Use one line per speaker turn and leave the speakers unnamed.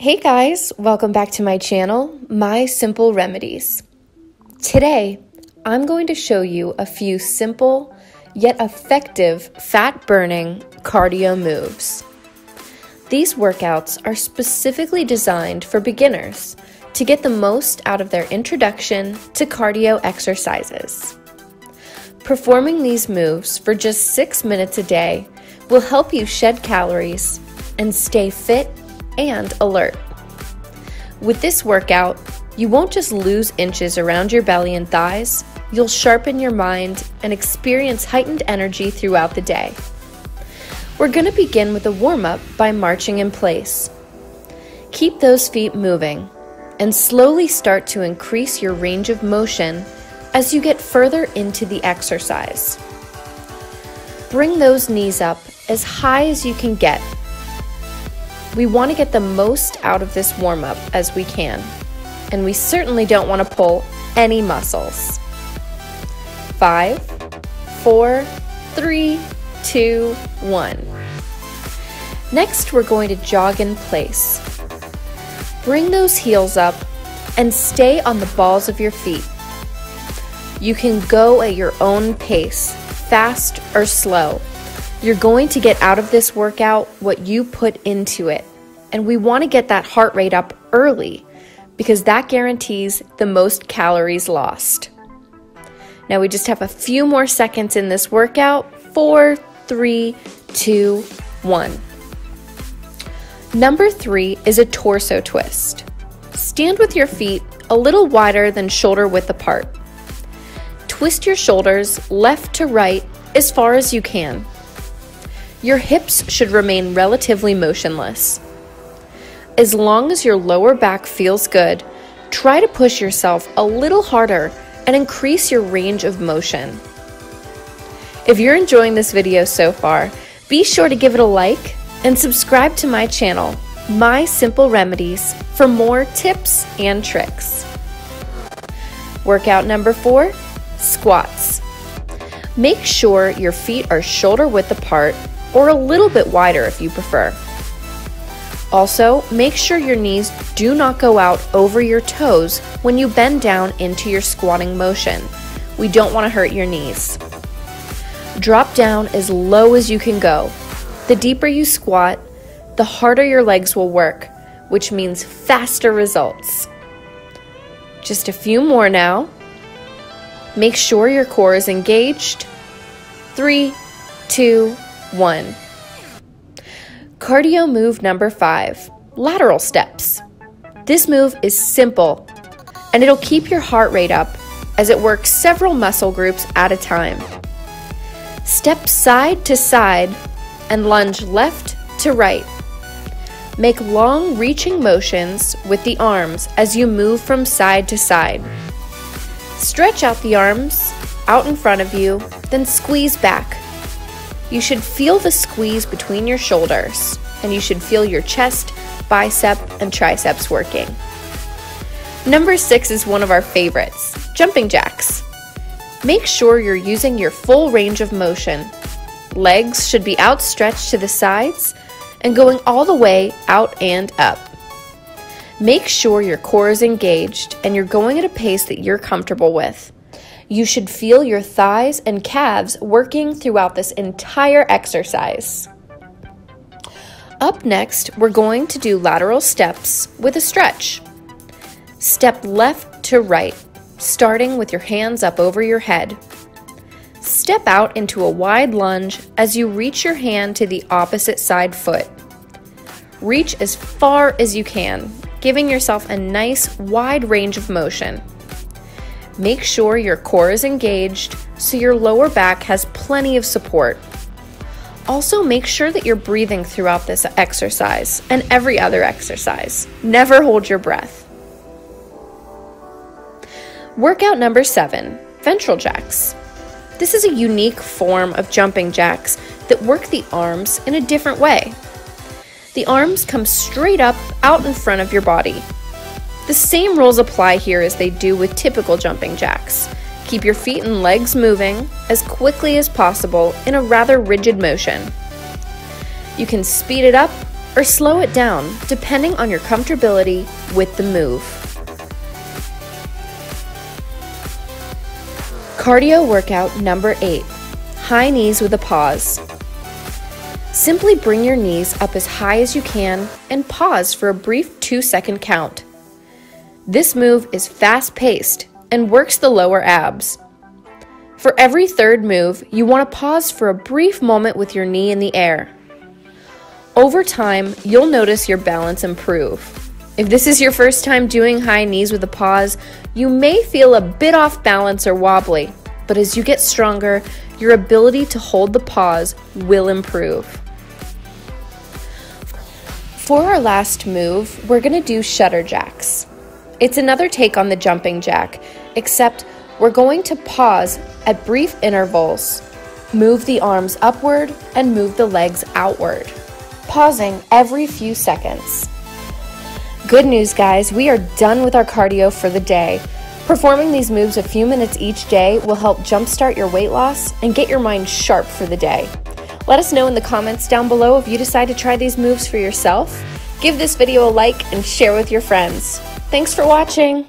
Hey guys, welcome back to my channel, My Simple Remedies. Today, I'm going to show you a few simple yet effective fat-burning cardio moves. These workouts are specifically designed for beginners to get the most out of their introduction to cardio exercises. Performing these moves for just 6 minutes a day will help you shed calories and stay fit and alert. With this workout, you won't just lose inches around your belly and thighs, you'll sharpen your mind and experience heightened energy throughout the day. We're going to begin with a warm-up by marching in place. Keep those feet moving and slowly start to increase your range of motion as you get further into the exercise. Bring those knees up as high as you can get. We want to get the most out of this warm-up as we can, and we certainly don't want to pull any muscles. 5, 4, 3, 2, 1. Next, we're going to jog in place. Bring those heels up and stay on the balls of your feet. You can go at your own pace, fast or slow. You're going to get out of this workout what you put into it, and we want to get that heart rate up early because that guarantees the most calories lost. Now we just have a few more seconds in this workout. 4, 3, 2, 1. Number 3 is a torso twist. Stand with your feet a little wider than shoulder width apart. Twist your shoulders left to right as far as you can. Your hips should remain relatively motionless. As long as your lower back feels good, try to push yourself a little harder and increase your range of motion. If you're enjoying this video so far, be sure to give it a like and subscribe to my channel, My Simple Remedies, for more tips and tricks. Workout number 4, squats. Make sure your feet are shoulder width apart or a little bit wider if you prefer. Also, make sure your knees do not go out over your toes when you bend down into your squatting motion. We don't want to hurt your knees. Drop down as low as you can go. The deeper you squat, the harder your legs will work, which means faster results. Just a few more now. Make sure your core is engaged. 3, 2, 1. Cardio move number 5, lateral steps. This move is simple, and it'll keep your heart rate up as it works several muscle groups at a time. Step side to side and lunge left to right. Make long reaching motions with the arms as you move from side to side. Stretch out the arms out in front of you, then squeeze back. You should feel the squeeze between your shoulders, and you should feel your chest, bicep, and triceps working. Number 6 is one of our favorites, jumping jacks. Make sure you're using your full range of motion. Legs should be outstretched to the sides and going all the way out and up. Make sure your core is engaged and you're going at a pace that you're comfortable with. You should feel your thighs and calves working throughout this entire exercise. Up next, we're going to do lateral steps with a stretch. Step left to right, starting with your hands up over your head. Step out into a wide lunge as you reach your hand to the opposite side foot. Reach as far as you can, giving yourself a nice wide range of motion. Make sure your core is engaged so your lower back has plenty of support. Also, make sure that you're breathing throughout this exercise and every other exercise. Never hold your breath. Workout number 7, ventral jacks. This is a unique form of jumping jacks that work the arms in a different way. The arms come straight up out in front of your body. The same rules apply here as they do with typical jumping jacks. Keep your feet and legs moving as quickly as possible in a rather rigid motion. You can speed it up or slow it down depending on your comfortability with the move. Cardio workout number 8, high knees with a pause. Simply bring your knees up as high as you can and pause for a brief 2-second count. This move is fast-paced and works the lower abs. For every third move, you want to pause for a brief moment with your knee in the air. Over time, you'll notice your balance improve. If this is your first time doing high knees with a pause, you may feel a bit off balance or wobbly, but as you get stronger, your ability to hold the pause will improve. For our last move, we're going to do shutter jacks. It's another take on the jumping jack, except we're going to pause at brief intervals, move the arms upward, and move the legs outward, pausing every few seconds. Good news, guys, we are done with our cardio for the day. Performing these moves a few minutes each day will help jumpstart your weight loss and get your mind sharp for the day. Let us know in the comments down below if you decide to try these moves for yourself. Give this video a like and share with your friends. Thanks for watching.